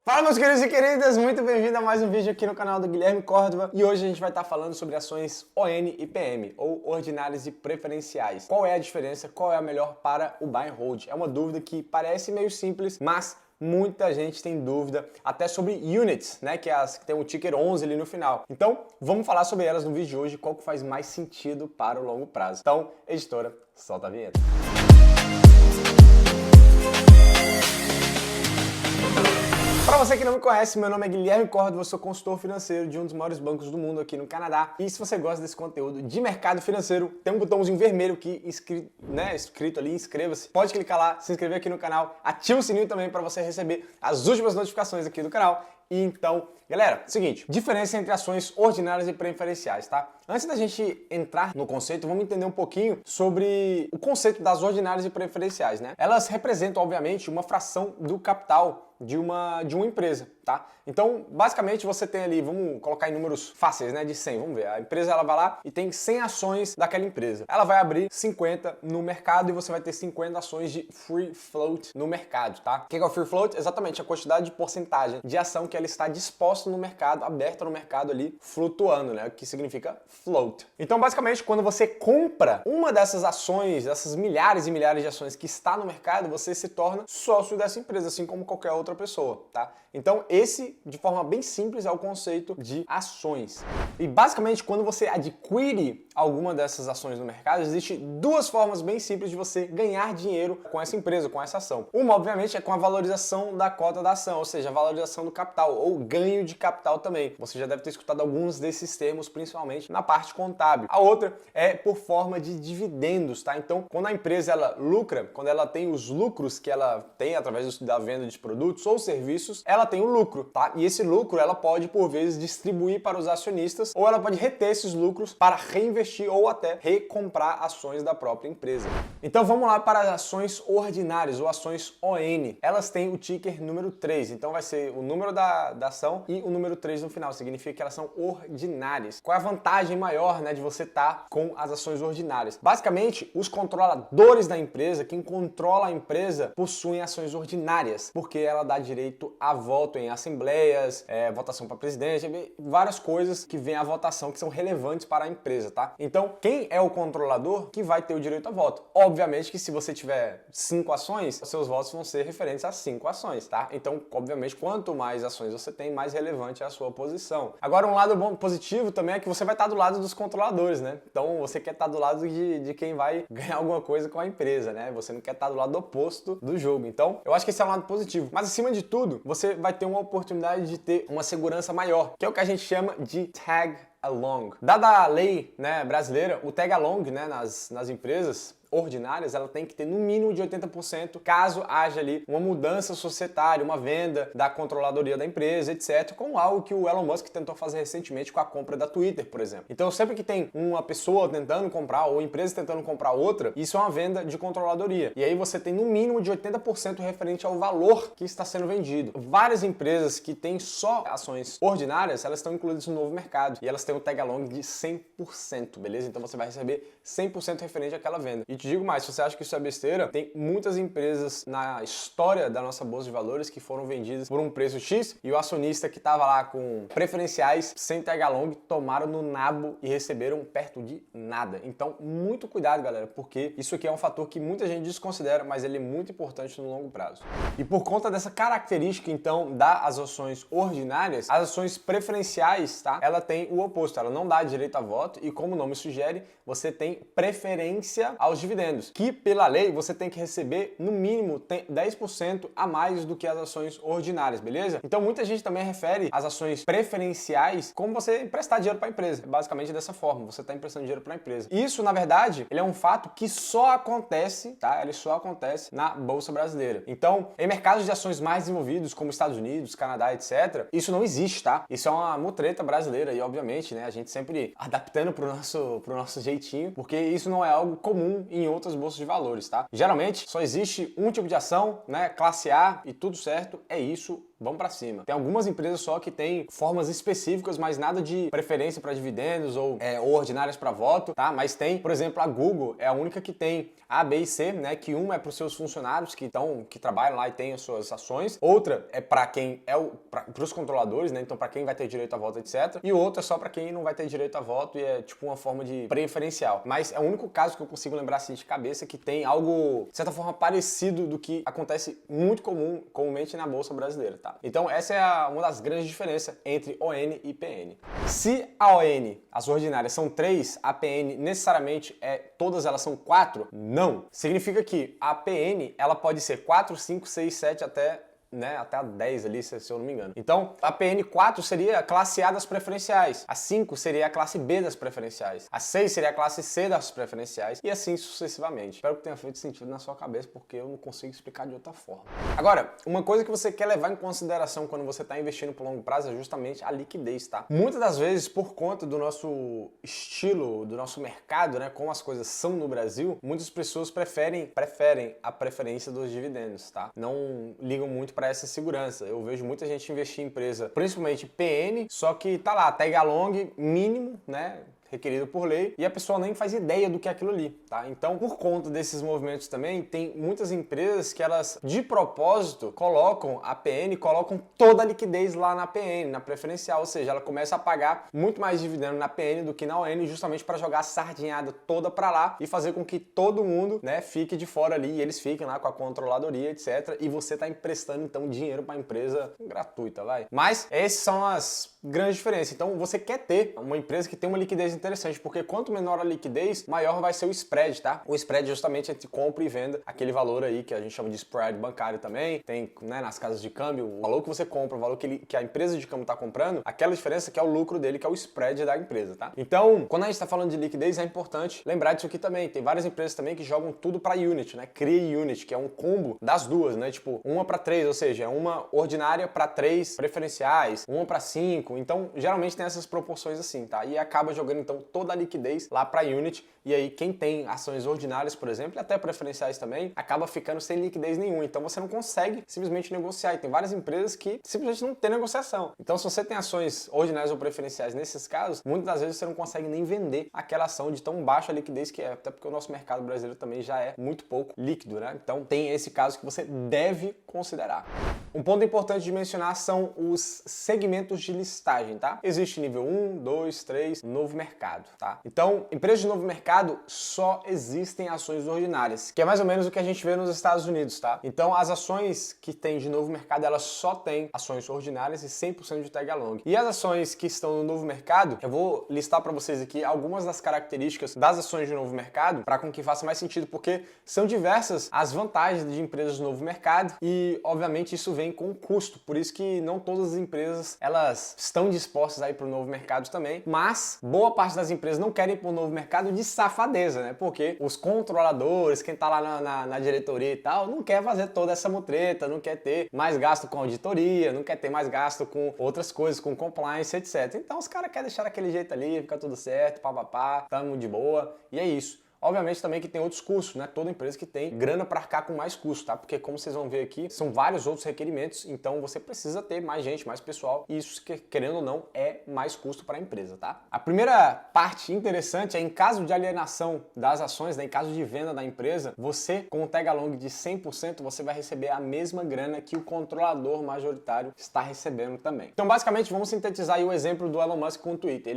Fala, meus queridos e queridas, muito bem-vindo a mais um vídeo aqui no canal do Guilherme Córdova. E hoje a gente vai estar falando sobre ações ON e PM, ou ordinárias e preferenciais. Qual é a diferença, qual é a melhor para o buy and hold? É uma dúvida que parece meio simples, mas muita gente tem dúvida até sobre units, né, que é as que tem o ticker 11 ali no final. Então, vamos falar sobre elas no vídeo de hoje, qual que faz mais sentido para o longo prazo. Então, editora, solta a vinheta. Para você que não me conhece, meu nome é Guilherme Córdova, eu sou consultor financeiro de um dos maiores bancos do mundo aqui no Canadá. E se você gosta desse conteúdo de mercado financeiro, tem um botãozinho vermelho aqui escrito ali, inscreva-se. Pode clicar lá, se inscrever aqui no canal, ativa o sininho também para você receber as últimas notificações aqui do canal. E então, galera, seguinte, diferença entre ações ordinárias e preferenciais, tá? Antes da gente entrar no conceito, vamos entender um pouquinho sobre o conceito das ordinárias e preferenciais, né? Elas representam, obviamente, uma fração do capital de uma empresa, tá? Então, basicamente, você tem ali, vamos colocar em números fáceis, né, de 100, vamos ver. A empresa, ela vai lá e tem 100 ações daquela empresa. Ela vai abrir 50 no mercado e você vai ter 50 ações de free float no mercado, tá? O que é o free float? Exatamente a quantidade de porcentagem de ação que ela está disposta no mercado, aberta no mercado ali, flutuando, né? O que significa float. Então, basicamente, quando você compra uma dessas ações, dessas milhares e milhares de ações que está no mercado, você se torna sócio dessa empresa, assim como qualquer outra pessoa, tá? Então, esse, de forma bem simples, é o conceito de ações. E, basicamente, quando você adquire alguma dessas ações no mercado, existem duas formas bem simples de você ganhar dinheiro com essa empresa, com essa ação. Uma, obviamente, é com a valorização da cota da ação, ou seja, a valorização do capital, ou ganho de capital também. Você já deve ter escutado alguns desses termos, principalmente na parte contábil. A outra é por forma de dividendos, tá? Então, quando a empresa ela lucra, quando ela tem os lucros que ela tem através da venda de produtos ou serviços, ela tem o lucro, tá? E esse lucro ela pode, por vezes, distribuir para os acionistas, ou ela pode reter esses lucros para reinvestir ou até recomprar ações da própria empresa. Então, vamos lá para as ações ordinárias ou ações ON. Elas têm o ticker número 3, então vai ser o número da ação e o número 3 no final, significa que elas são ordinárias. Qual é a vantagem maior, né, de você estar com as ações ordinárias? Basicamente, os controladores da empresa, quem controla a empresa, possuem ações ordinárias, porque ela dá direito a voto em assembleias, votação para presidente, várias coisas que vêm à votação que são relevantes para a empresa, tá? Então, quem é o controlador que vai ter o direito a voto? Obviamente que se você tiver 5 ações, os seus votos vão ser referentes a 5 ações, tá? Então, obviamente, quanto mais ações você tem, mais relevante é a sua posição. Agora, um lado bom, positivo também é que você vai estar do lado dos controladores, né? Então, você quer estar do lado de quem vai ganhar alguma coisa com a empresa, né? Você não quer estar do lado oposto do jogo. Então, eu acho que esse é um lado positivo. Mas, acima de tudo, você vai ter uma oportunidade de ter uma segurança maior, que é o que a gente chama de tag along. Dada a lei, né, brasileira, o tag along, né, nas empresas ordinárias, ela tem que ter no mínimo de 80% caso haja ali uma mudança societária, uma venda da controladoria da empresa, etc, com algo que o Elon Musk tentou fazer recentemente com a compra da Twitter, por exemplo. Então, sempre que tem uma pessoa tentando comprar ou empresa tentando comprar outra, isso é uma venda de controladoria. E aí você tem no mínimo de 80% referente ao valor que está sendo vendido. Várias empresas que têm só ações ordinárias, elas estão incluídas no novo mercado e elas têm um tag along de 100%, beleza? Então você vai receber 100% referente àquela venda. E te digo mais, se você acha que isso é besteira, tem muitas empresas na história da nossa bolsa de valores que foram vendidas por um preço X e o acionista que estava lá com preferenciais sem tag along tomaram no nabo e receberam perto de nada. Então, muito cuidado, galera, porque isso aqui é um fator que muita gente desconsidera, mas ele é muito importante no longo prazo. E por conta dessa característica, então, das ações ordinárias, as ações preferenciais, tá? Ela tem o oposto, ela não dá direito a voto e, como o nome sugere, você tem preferência aos dividendos, que pela lei você tem que receber no mínimo 10% a mais do que as ações ordinárias, beleza? Então muita gente também refere as ações preferenciais como você emprestar dinheiro para a empresa, basicamente dessa forma, você está emprestando dinheiro para a empresa. Isso, na verdade, ele é um fato que só acontece, tá? Ele só acontece na Bolsa Brasileira. Então, em mercados de ações mais desenvolvidos, como Estados Unidos, Canadá, etc., isso não existe, tá? Isso é uma mutreta brasileira e, obviamente, né, a gente sempre adaptando pro nosso jeitinho, porque isso não é algo comum em outras bolsas de valores, tá? Geralmente, só existe um tipo de ação, né? Classe A e tudo certo, é isso vamos para cima. Tem algumas empresas só que tem formas específicas, mas nada de preferência para dividendos ou ordinárias para voto, tá? Mas tem, por exemplo, a Google é a única que tem A, B e C, né? Que uma é para os seus funcionários que trabalham lá e têm as suas ações, outra é para quem para os controladores, né? Então para quem vai ter direito a voto, etc. E outra é só para quem não vai ter direito a voto e é tipo uma forma de preferencial. Mas é o único caso que eu consigo lembrar assim de cabeça que tem algo, de certa forma, parecido do que acontece muito comumente na Bolsa Brasileira, tá? Então essa é uma das grandes diferenças entre ON e PN. Se a ON, as ordinárias, são 3, a PN necessariamente todas elas são 4? Não. Significa que a PN, ela pode ser 4, 5, 6, 7 até a 10 ali, se eu não me engano. Então, a PN4 seria a classe A das preferenciais, a 5 seria a classe B das preferenciais, a 6 seria a classe C das preferenciais e assim sucessivamente. Espero que tenha feito sentido na sua cabeça, porque eu não consigo explicar de outra forma. Agora, uma coisa que você quer levar em consideração quando você está investindo por longo prazo é justamente a liquidez, tá? Muitas das vezes, por conta do nosso estilo, do nosso mercado, né, como as coisas são no Brasil, muitas pessoas preferem a preferência dos dividendos, tá? Não ligam muito para essa segurança. Eu vejo muita gente investir em empresa, principalmente PN, só que tá lá, tag along mínimo, né? Requerido por lei, e a pessoa nem faz ideia do que é aquilo ali, tá? Então, por conta desses movimentos também, tem muitas empresas que elas, de propósito, colocam a PN, colocam toda a liquidez lá na PN, na preferencial, ou seja, ela começa a pagar muito mais dividendo na PN do que na ON, justamente para jogar a sardinhada toda para lá e fazer com que todo mundo, né, fique de fora ali, e eles fiquem lá com a controladoria, etc. E você tá emprestando, então, dinheiro para a empresa gratuita, vai. Mas essas são as grandes diferenças. Então, você quer ter uma empresa que tem uma liquidez interessante, porque quanto menor a liquidez, maior vai ser o spread, tá? O spread é justamente entre compra e venda, aquele valor aí que a gente chama de spread bancário também, tem, né, nas casas de câmbio, o valor que você compra, o valor que a empresa de câmbio tá comprando, aquela diferença que é o lucro dele, que é o spread da empresa, tá? Então, quando a gente tá falando de liquidez, é importante lembrar disso aqui também. Tem várias empresas também que jogam tudo para unit, né? Cria unit, que é um combo das duas, né? Tipo, uma para 3, ou seja, é uma ordinária para 3 preferenciais, uma para 5. Então, geralmente tem essas proporções assim, tá? E acaba jogando então toda a liquidez lá para unit, e aí quem tem ações ordinárias, por exemplo, e até preferenciais também, acaba ficando sem liquidez nenhuma, então você não consegue simplesmente negociar, e tem várias empresas que simplesmente não tem negociação. Então se você tem ações ordinárias ou preferenciais nesses casos, muitas das vezes você não consegue nem vender aquela ação de tão baixa liquidez que é, até porque o nosso mercado brasileiro também já é muito pouco líquido, né? Então tem esse caso que você deve considerar. Um ponto importante de mencionar são os segmentos de listagem, tá? Existe nível 1, 2, 3, novo mercado, tá? Então, empresas de novo mercado só existem ações ordinárias, que é mais ou menos o que a gente vê nos Estados Unidos, tá? Então, as ações que tem de novo mercado, elas só têm ações ordinárias e 100% de tag along. E as ações que estão no novo mercado, eu vou listar para vocês aqui algumas das características das ações de novo mercado, para com que faça mais sentido, porque são diversas as vantagens de empresas de novo mercado e, obviamente, isso vem com custo. Por isso que não todas as empresas, elas estão dispostas a ir para o novo mercado também, mas boa parte das empresas não querem ir para o novo mercado de safadeza, né? Porque os controladores, quem tá lá na diretoria e tal, não quer fazer toda essa mutreta, não quer ter mais gasto com auditoria, não quer ter mais gasto com outras coisas, com compliance, etc. Então os caras querem deixar daquele jeito ali, fica tudo certo, papapá, tamo de boa, e é isso. Obviamente também que tem outros custos, né? Toda empresa que tem grana para arcar com mais custo, tá? Porque como vocês vão ver aqui, são vários outros requerimentos, então você precisa ter mais gente, mais pessoal, e isso, querendo ou não, é mais custo para a empresa, tá? A primeira parte interessante é em caso de alienação das ações, né? Em caso de venda da empresa, você, com o tag along de 100%, você vai receber a mesma grana que o controlador majoritário está recebendo também. Então, basicamente, vamos sintetizar aí o exemplo do Elon Musk com o Twitter.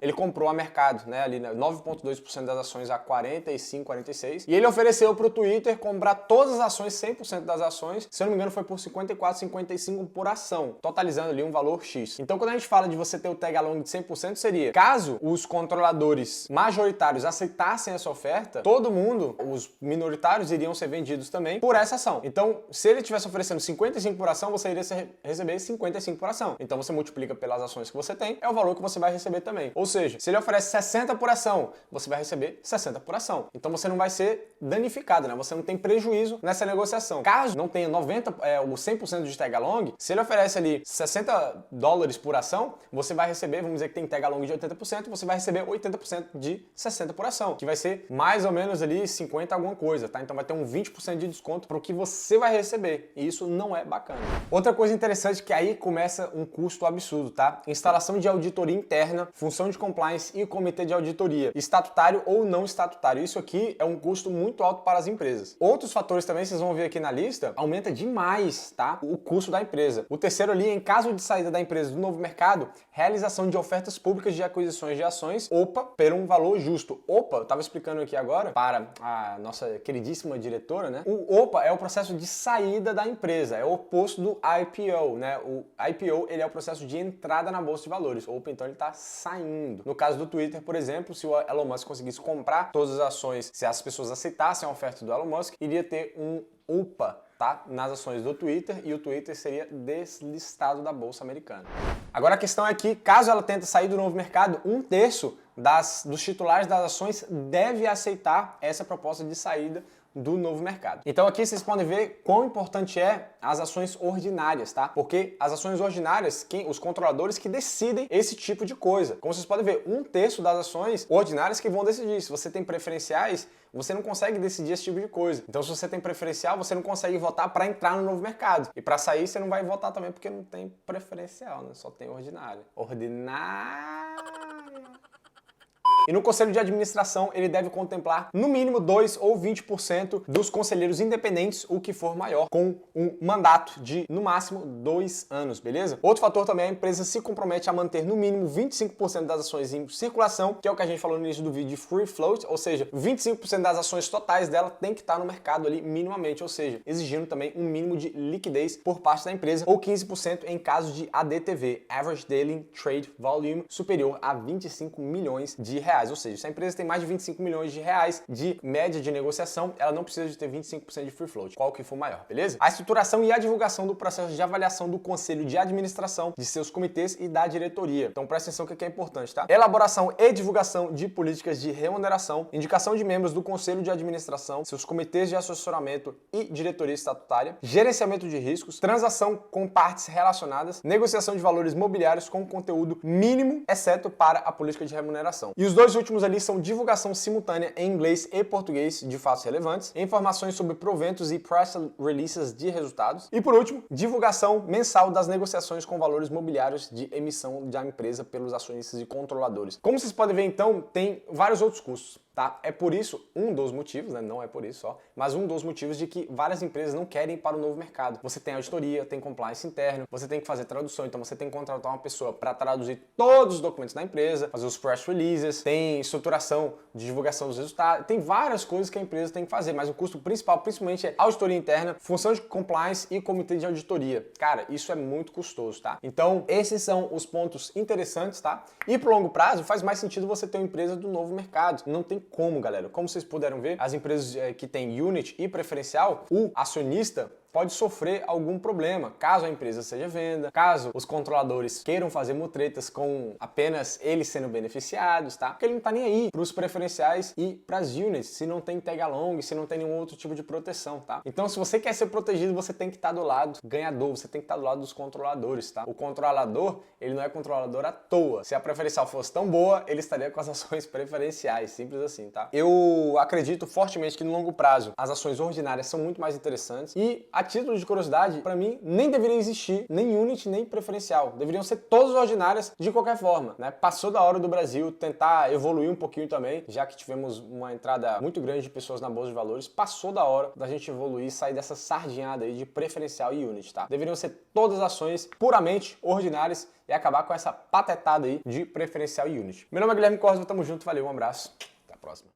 Ele comprou a mercado, né? Ali 9,2% das ações a 45, 46. E ele ofereceu para o Twitter comprar todas as ações, 100% das ações, se eu não me engano foi por 54, 55 por ação, totalizando ali um valor X. Então quando a gente fala de você ter o tag along de 100%, seria, caso os controladores majoritários aceitassem essa oferta, todo mundo, os minoritários, iriam ser vendidos também por essa ação. Então, se ele estivesse oferecendo 55 por ação, você iria receber 55 por ação. Então você multiplica pelas ações que você tem, é o valor que você vai receber também. Ou seja, se ele oferece 60 por ação, você vai receber 60 60 por ação. Então você não vai ser danificado, né? Você não tem prejuízo nessa negociação. Caso não tenha o 100% de tag along, se ele oferece ali $60 por ação, você vai receber, vamos dizer que tem tag along de 80%, você vai receber 80% de 60 por ação, que vai ser mais ou menos ali 50 alguma coisa, tá? Então vai ter um 20% de desconto para o que você vai receber, e isso não é bacana. Outra coisa interessante que aí começa um custo absurdo, tá? Instalação de auditoria interna, função de compliance e comitê de auditoria, estatutário ou não estatutário. Isso aqui é um custo muito alto para as empresas. Outros fatores também, vocês vão ver aqui na lista, aumenta demais, tá? O custo da empresa. O terceiro ali, em caso de saída da empresa do novo mercado, realização de ofertas públicas de aquisições de ações, OPA, por um valor justo. OPA, eu estava explicando aqui agora para a nossa queridíssima diretora, né? O OPA é o processo de saída da empresa, é o oposto do IPO, né? O IPO, ele é o processo de entrada na bolsa de valores. O OPA, então, ele está saindo. No caso do Twitter, por exemplo, se o Elon Musk conseguisse comprar todas as ações, se as pessoas aceitassem a oferta do Elon Musk, iria ter um OPA, tá? Nas ações do Twitter, e o Twitter seria deslistado da bolsa americana. Agora a questão é que, caso ela tente sair do novo mercado, 1/3 dos titulares das ações deve aceitar essa proposta de saída do novo mercado. Então aqui vocês podem ver quão importante é as ações ordinárias, tá? Porque as ações ordinárias, os controladores que decidem esse tipo de coisa. Como vocês podem ver, 1/3 das ações ordinárias que vão decidir. Se você tem preferenciais, você não consegue decidir esse tipo de coisa. Então se você tem preferencial, você não consegue votar para entrar no novo mercado. E para sair, você não vai votar também porque não tem preferencial, né? Só tem ordinária. Ordinária. E no conselho de administração, ele deve contemplar no mínimo 2 ou 20% dos conselheiros independentes, o que for maior, com um mandato de, no máximo, 2 anos, beleza? Outro fator também é a empresa se compromete a manter no mínimo 25% das ações em circulação, que é o que a gente falou no início do vídeo de free float, ou seja, 25% das ações totais dela tem que estar no mercado ali minimamente, ou seja, exigindo também um mínimo de liquidez por parte da empresa, ou 15% em caso de ADTV, Average Daily Trade Volume, superior a 25 milhões de reais. Ou seja, se a empresa tem mais de 25 milhões de reais de média de negociação, ela não precisa de ter 25% de free float, qual que for maior, beleza? A estruturação e a divulgação do processo de avaliação do conselho de administração, de seus comitês e da diretoria. Então presta atenção que aqui é importante, tá? Elaboração e divulgação de políticas de remuneração, indicação de membros do conselho de administração, seus comitês de assessoramento e diretoria estatutária, gerenciamento de riscos, transação com partes relacionadas, negociação de valores mobiliários com conteúdo mínimo, exceto para a política de remuneração. E os dois últimos ali são divulgação simultânea em inglês e português de fatos relevantes, informações sobre proventos e press releases de resultados, e por último, divulgação mensal das negociações com valores mobiliários de emissão da empresa pelos acionistas e controladores. Como vocês podem ver, então, tem vários outros custos. Tá? É por isso, um dos motivos, né? Não é por isso só, mas um dos motivos de que várias empresas não querem ir para o novo mercado. Você tem auditoria, tem compliance interno, você tem que fazer tradução, então você tem que contratar uma pessoa para traduzir todos os documentos da empresa, fazer os press releases, tem estruturação de divulgação dos resultados, tem várias coisas que a empresa tem que fazer, mas o custo principal, principalmente, é auditoria interna, função de compliance e comitê de auditoria. Cara, isso é muito custoso, tá? Então, esses são os pontos interessantes, tá? E pro longo prazo, faz mais sentido você ter uma empresa do novo mercado. Não tem como, galera. Como vocês puderam ver, as empresas que têm unit e preferencial, o acionista pode sofrer algum problema, caso a empresa seja venda, caso os controladores queiram fazer mutretas com apenas eles sendo beneficiados, tá? Porque ele não tá nem aí para os preferenciais e para as units, se não tem tag along, se não tem nenhum outro tipo de proteção, tá? Então, se você quer ser protegido, você tem que estar do lado ganhador, você tem que estar do lado dos controladores, tá? O controlador, ele não é controlador à toa. Se a preferencial fosse tão boa, ele estaria com as ações preferenciais, simples assim, tá? Eu acredito fortemente que no longo prazo, as ações ordinárias são muito mais interessantes e a título de curiosidade, para mim, nem deveria existir nem unit, nem preferencial. Deveriam ser todas ordinárias de qualquer forma, né? Passou da hora do Brasil tentar evoluir um pouquinho também, já que tivemos uma entrada muito grande de pessoas na bolsa de valores, passou da hora da gente evoluir e sair dessa sardinhada aí de preferencial e unit, tá? Deveriam ser todas ações puramente ordinárias e acabar com essa patetada aí de preferencial e unit. Meu nome é Guilherme Córdoba, tamo junto, valeu, um abraço, até a próxima.